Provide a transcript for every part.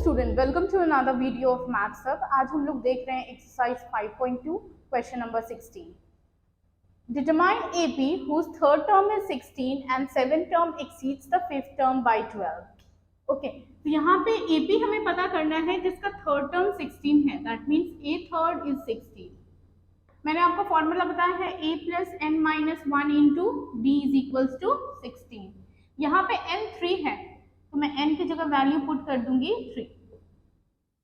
Student, welcome to another video of maths Hub. आज हम लोग देख रहे हैं exercise 5.2 question number 16। Determine AP whose third term is 16 and seventh term exceeds the fifth term by 12। Okay, तो यहाँ पे AP हमें पता करना है जिसका थर्ड टर्म 16 है, that means A third is 16। मैंने आपको फॉर्मूला बताया है A plus n minus 1 into D is equals to 16। यहाँ पे n 3 है तो मैं n की जगह वैल्यू पुट कर दूंगी 3।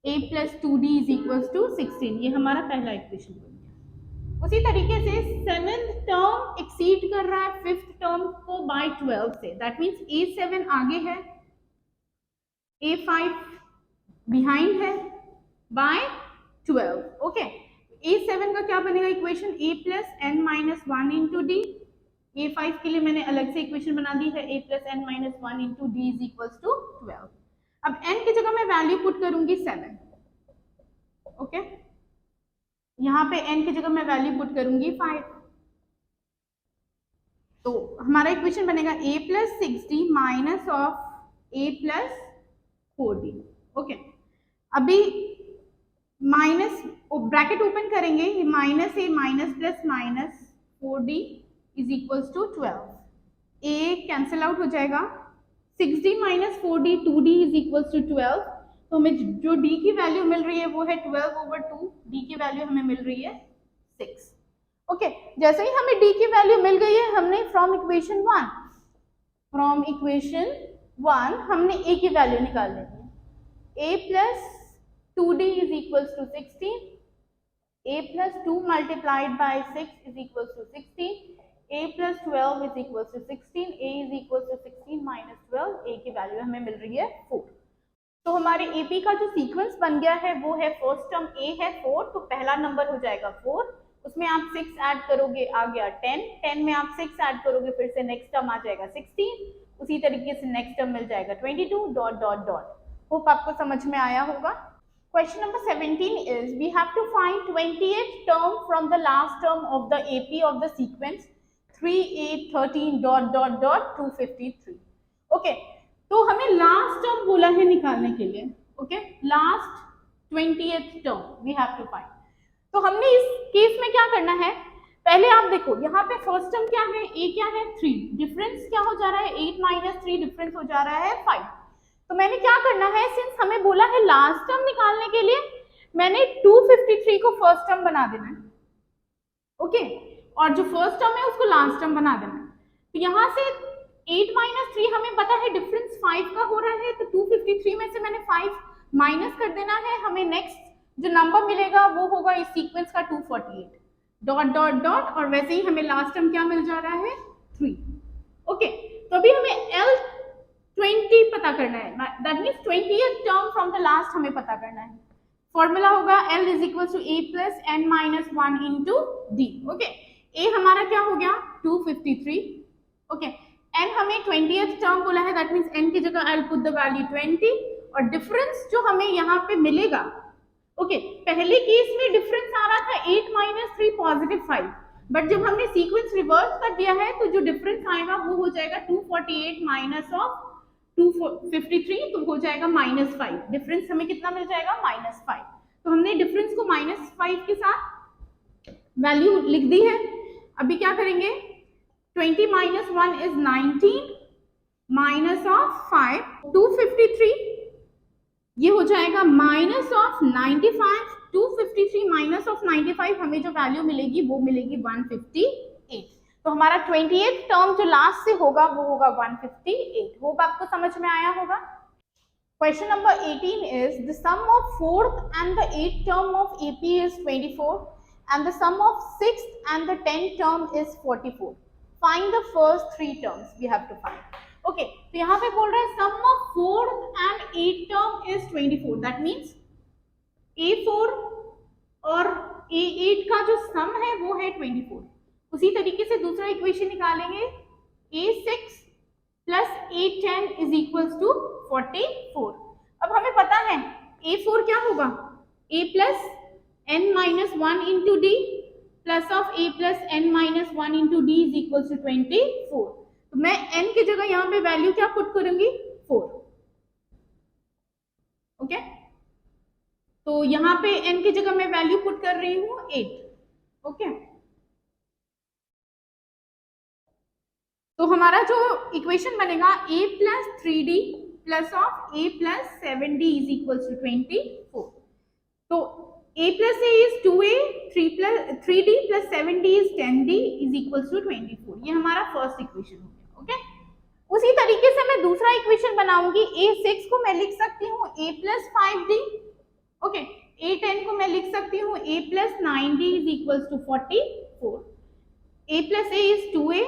a plus 2d is equals to 16, ये हमारा पहला इक्वेशन बन गया। उसी तरीके से सेवेंथ टर्म एक्सीड कर रहा है फिफ्थ टर्म को बाय 12 से, दैट मीन्स a7 आगे है, a5 बिहाइंड है बाय 12। ओके, a7 का क्या बनेगा equation, a plus n minus 1 into D. a5 के लिए मैंने अलग से इक्वेशन बना दी है, a plus n minus 1 into D is equals to 12। अब n की जगह मैं वैल्यू पुट करूंगी 7। ओके, यहाँ पे n की जगह मैं वैल्यू पुट करूंगी 5। तो हमारा इक्वेशन बनेगा a plus 6d minus of a plus 4d। Okay, अभी माइनस ब्रैकेट ओपन करेंगे, ये minus a minus plus minus 4d is equals to 12। a cancel out हो जाएगा, 6d minus 4d 2d is equals to 12। तो हमें जो d की value मिल रही है वो है 12/2, d की वैल्यू हमें मिल रही है 6। ओके, जैसे ही हमें d की वैल्यू मिल गई है, हमने फ्रॉम इक्वेशन 1 हमने a की वैल्यू निकाल लेनी है। a plus 2d is equals to 16, a plus 2 multiplied by 6 is equals to 16, a plus 12 is equals to 16, a is equals to 16 minus 12, a की वैल्यू हमें मिल रही है 4। तो हमारे AP का जो सीक्वेंस बन गया है वो है, फर्स्ट टर्म a है 4, तो पहला नंबर हो जाएगा 4, उसमें आप 6 ऐड करोगे आ गया 10, 10 में आप 6 ऐड करोगे फिर से नेक्स्ट टर्म आ जाएगा 16, उसी तरीके से नेक्स्ट टर्म मिल जाएगा 22 डॉट डॉट डॉट। होप आपको समझ में आया होगा। Question number 17 is we have to find 28th term from the last term of the AP of the sequence 3, 8, 13 dot dot dot 253। Okay, तो हमें लास्ट टर्म बोला है निकालने के लिए। Okay, last 20th term we have to find. तो हमने इस केस में क्या करना है, पहले आप देखो यहाँ पे फर्स्ट टर्म क्या है, a क्या है 3, डिफरेंस क्या हो जा रहा है 8 माइनस 3, डिफरेंस हो जा रहा है 5। तो मैंने क्या करना है, सिंस हमें बोला है लास्ट टर्म निकालने के लिए, मैंने 253 को फर्स्ट टर्म बना देना है। ओके, और जो फर्स्ट टर्म है उसको लास्ट टर्म बना देना है। तो यहाँ से 8 माइनस 3 हमें पता है डिफरेंस 5 का हो रहा है, तो 253 में से मैंने 5 माइनस कर देना है, हमें नेक्स्ट जो नंबर मिलेगा वो होगा इस सीक्वेंस का 248 डॉट डॉट डॉट, और वैसे ही हमें लास्ट टर्म क्या मिल जा रहा है 3। ओके, तो अभी हमें L20 पता करना है, that means 20th term from the last हमें पता करना है। फॉर्मूला होगा L is equal to a plus n minus 1 into D. Okay, a हमारा क्या हो गया 253। ओके, n हमें 20th टर्म बोला है, दैट मीन्स n की जगह I'll put the value 20, और डिफरेंस जो हमें यहाँ पे मिलेगा, ओके, पहले केस में डिफरेंस आ रहा था 8 माइनस 3 पॉजिटिव 5, बट जब हमने सीक्वेंस रिवर्स कर दिया है तो जो डिफरेंस आएगा वो हो जाएगा 248 माइनस ऑफ 253, तो हो जाएगा -5। डिफरेंस हमें कितना मिल जाएगा -5। तो हमने डिफरेंस को -5 के साथ वैल्यू लिख दी है। अभी क्या करेंगे, 20 माइनस 1 इज 19 माइनस ऑफ 5 253, ये हो जाएगा माइनस ऑफ 95। 253 माइनस ऑफ 95 हमें जो वैल्यू मिलेगी वो मिलेगी 158। तो हमारा 28th टर्म जो लास्ट से होगा वो होगा 158। होप आपको समझ में आया होगा। Question number 18 is the sum of 4th and the 8th term of AP is 24 and the sum of 6th and the 10th term is 44. Find the first 3 terms we have to find. Okay, तो यहाँ पे बोल रहा है sum of 4th and 8th term is 24. That means A4 और A8 का जो sum है वो है 24. उसी तरीके से दूसरा इक्वेशन निकालेंगे, A6 plus A10 is equals to 44. अब हमें पता है A4 क्या होगा, A plus n minus 1 into d plus of a plus n minus 1 into d is equals to 24. तो मैं n की जगह यहाँ पे वैल्यू क्या पुट करूंगी 4। ओके तो यहाँ पे n की जगह मैं वैल्यू पुट कर रही हूँ 8. ओके तो हमारा जो इक्वेशन बनेगा a plus 3d plus of a plus 7d is equal to 24. तो a plus a is 2a, 3d plus 7d is 10d is equal to 24. ये हमारा फर्स्ट इक्वेशन हो गया. ओके उसी तरीके से मैं दूसरा इक्वेशन बनाऊंगी. a6 को मैं लिख सकती हूँ a plus 5d. Okay a10 को मैं लिख सकती हूँ a plus 9d is equal to 44. a plus a is 2a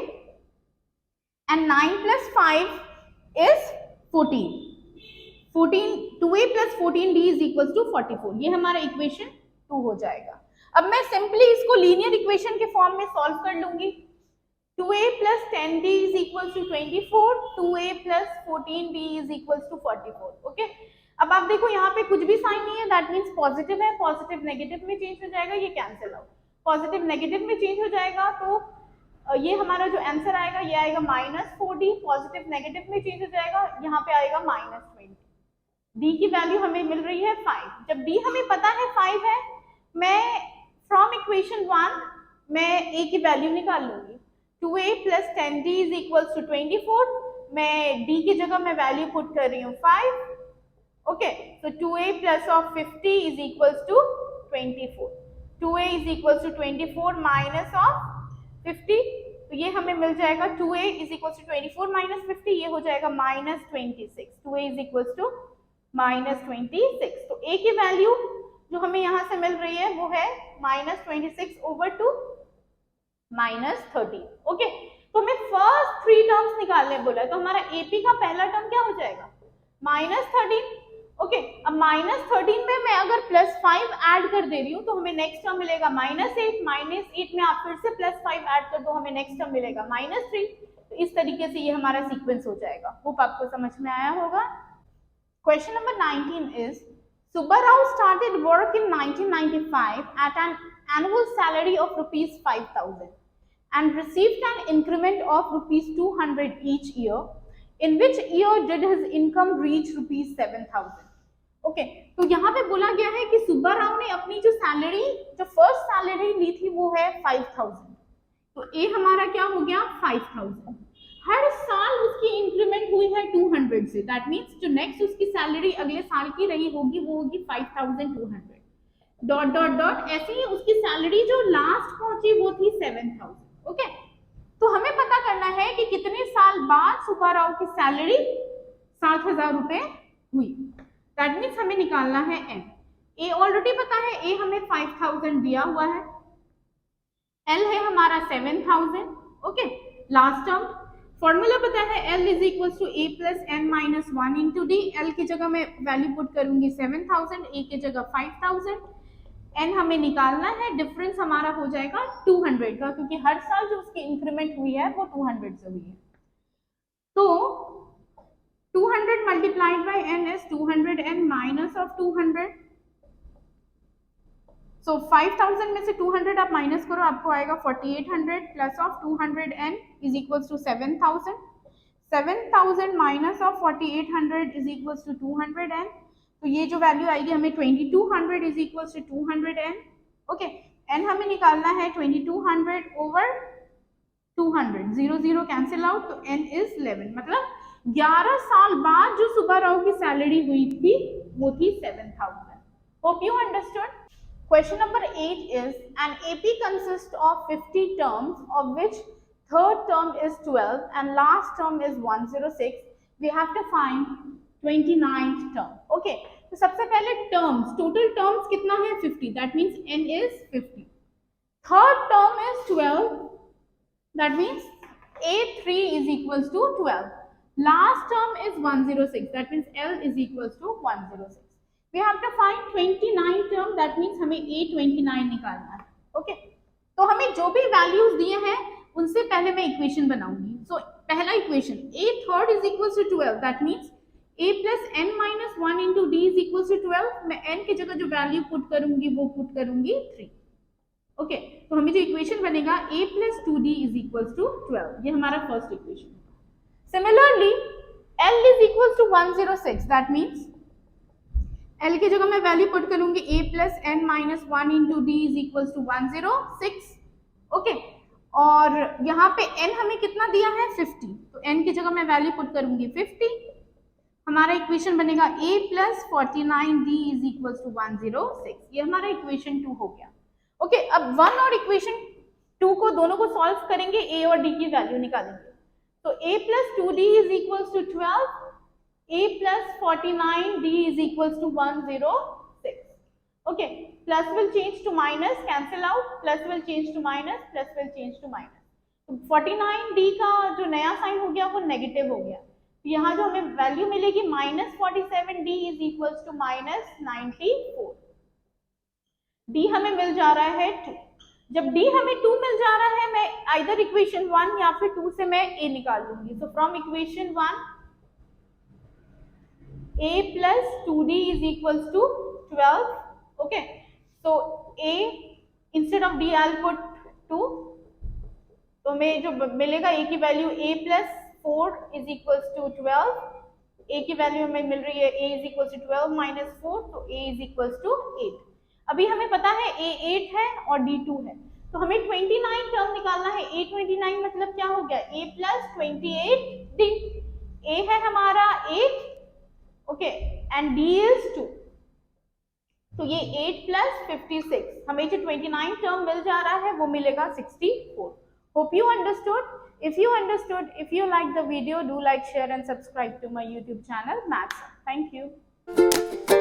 and 9 plus 5 is 14. 2a plus 14d is equals to 44. ये हमारा इक्वेशन 2 हो जाएगा. अब मैं सिंपली इसको लीनियर इक्वेशन के फॉर्म में सॉल्व कर लूंगी. 2a plus 10d is equals to 24. 2a plus 14d is equals to 44. Okay अब आप देखो यहाँ पे कुछ भी साइन नहीं है, दैट मीन्स पॉजिटिव है. पॉजिटिव नेगेटिव में चेंज हो जाएगा, ये कैंसिल आउट. पॉजिटिव नेगेटिव में चेंज हो जाएगा तो ये हमारा जो आंसर आएगा ये आएगा -4d. पॉजिटिव नेगेटिव में चेंज हो जाएगा, यहाँ पे आएगा -20. d की वैल्यू हमें मिल रही है 5. जब d हमें पता है 5 है, मैं फ्रॉम इक्वेशन 1 मैं a की वैल्यू निकाल लूंगी. 2a plus 10d is equals to 24. मैं d की जगह मैं वैल्यू पुट कर रही हूँ 5. Okay so 2a plus of 50 is equals to 24. 2a is equals to 24 minus of 50. तो ये हमें मिल जाएगा 2a is equal to 24 minus 50. ये हो जाएगा -26. 2a is equal to -26. तो a की वैल्यू जो हमें यहाँ से मिल रही है वो है -26 ओवर 2 -13. ओके तो हमें फर्स्ट 3 टर्म्स निकालने बोला है. तो हमारा AP का पहला टर्म क्या हो जाएगा -13. ओके अब -13 में मैं अगर +5 ऐड कर दे रही हूँ तो हमें नेक्स्ट टर्म मिलेगा -8. -8 में आप फिर से +5 ऐड कर दो, हमें नेक्स्ट टर्म मिलेगा -3. तो इस तरीके से ये हमारा सीक्वेंस हो जाएगा. होप आपको समझ में आया होगा. Question number 19 is Subba Rao started work in 1995 at an annual salary of ₹5,000 and received an increment of ₹200 each year. In which year did his income reach ₹7,000? Okay तो यहाँ पे बोला गया है कि सुब्बा राव ने अपनी जो फर्स्ट सैलरी ली थी वो है 5,000. तो ए हमारा क्या हो गया 5,000. हर साल उसकी इंक्रीमेंट हुई है 200 से. दैट मीन्स जो नेक्स्ट उसकी सैलरी अगले साल की रही होगी वो होगी 5,200. डॉट डॉट डॉट ऐसे ही उसकी सैलरी जो लास्ट पहुंची वो थी 7,000. ओके तो हमें पता करना है कि कितने साल बाद सुब्बा राव की सैलरी 7,000 रुपए हुई. दैट मीन्स हमें निकालना है n. a ऑलरेडी पता है, a हमें 5,000 दिया हुआ है. l है हमारा 7,000. ओके लास्ट टर्म फॉर्मूला पता है, l is equal to a plus n minus 1 into D. l की जगह मैं वैल्यू पुट करूंगी 7,000, a की जगह 5,000. n हमें निकालना है, डिफरेंस हमारा हो जाएगा 200 का, क्योंकि हर साल जो उसकी इंक्रीमेंट हुई है वो 200 से हुई है. तो 200 multiplied by n is 200 n minus of 200. So 5,000 में से 200 आप माइनस करो, आपको आएगा 4,800 plus of 200 n is equals to 7,000. 7,000 minus of 4,800 is equals to 200 n. तो ये जो वैल्यू आएगी हमें 2,200 is equals to 200 n. Okay n हमें निकालना है 2,200 ओवर 200. 0 0 कैंसिल आउट, तो n is 11. मतलब 11 साल बाद जो सुब्बा राव की सैलरी हुई थी वो थी 7,000. Hope you understood. Question number 8 is an AP consists of 50 terms of which third term is 12 and last term is 106. We have to find 29th term. Okay, तो सबसे पहले terms, total terms कितना है 50. That means n is 50. Third term is 12. That means A3 is equals to 12. Last term is 106. That means L is equals to 106. We have to find 29 term. That means हमें A29 निकालना है. Okay. तो हमें जो भी values दिए हैं उनसे पहले मैं इक्वेशन बनाऊंगी. So पहला equation A third is equals to 12. That means A plus n minus 1 into D is equals to 12. मैं n की जगह जो वैल्यू पुट करूंगी वो पुट करूंगी 3. ओके तो हमें जो इक्वेशन बनेगा A plus 2D is equals to 12. ये हमारा first equation. Similarly, L is equals to 106. That means L की जगह मैं वैल्यू पुट करूंगी a plus n minus 1 into D is equal to 106. Okay, और यहाँ पे n हमें कितना दिया है 50, तो n की जगह मैं वैल्यू पुट करूंगी 50. हमारा इक्वेशन बनेगा a plus 49d is equal to 106. ये हमारा इक्वेशन 2 हो गया. ओके, अब 1 और इक्वेशन 2 को दोनों को सॉल्व करेंगे, a और d की वैल्यू निकालेंगे. तो a plus 2d is equal to 12, a plus 49d is equals to 106. Okay, plus will change to minus, cancel out, plus will change to minus, plus will change to minus. तो 49d का जो नया sign हो गया वो negative हो गया. तो यहाँ जो हमें वैल्यू मिलेगी minus 47d is equals to minus 94. d हमें मिल जा रहा है 2. जब d हमें 2 मिल जा रहा है, मैं आइदर इक्वेशन 1 या फिर 2 से मैं a निकाल लूंगी. So from equation 1 a plus 2d is equals to 12. Okay, so a instead of d I'll put 2. तो मैं जो मिलेगा a की value a plus 4 is equals to 12. a की वैल्यू हमें मिल रही है a is equals to 12 minus 4, तो a is equals to 8. अभी हमें पता है a 8 है और d 2 है, तो हमें 29 टर्म निकालना है. a 29 मतलब क्या हो गया, a plus 28d. a है हमारा 8, ओके, एंड d इज 2. तो ये 8 प्लस 56, हमें जो 29 टर्म मिल जा रहा है वो मिलेगा 64. Hope you understood. If you understood, if you like the video, do like, share and subscribe to my YouTube channel maths. Thank you.